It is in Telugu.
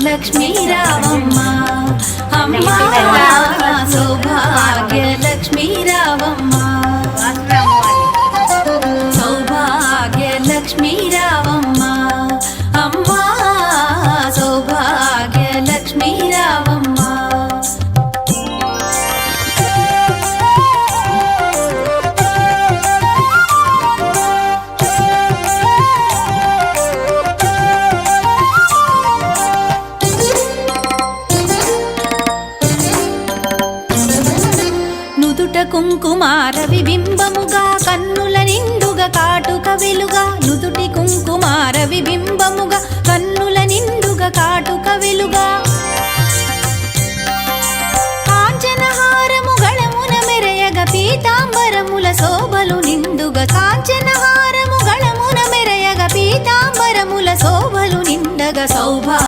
లక్ష్మీ రావమ్మ అమ్మ సౌభాగ్య లక్ష్మీ రావమ్మ సౌభాగ్య లక్ష్మీ రావమ్మ అమ్మ సౌభాగ్య లక్ష్మీ రావమ్మ కుంకుమార విబింబముగా కన్నుల నిండుగా కాటుక వెలుగా నుదుటి కుంకుమార విబింబముగా కన్నుల నిండుగా కాటుక వెలుగా కాంచనహారము గళమున మెరయగ పీతాంబరముల శోభలు నిండుగా కాంచనహారము గళమున మెరయగ పీతాంబరముల శోభలు నిండగా సౌభా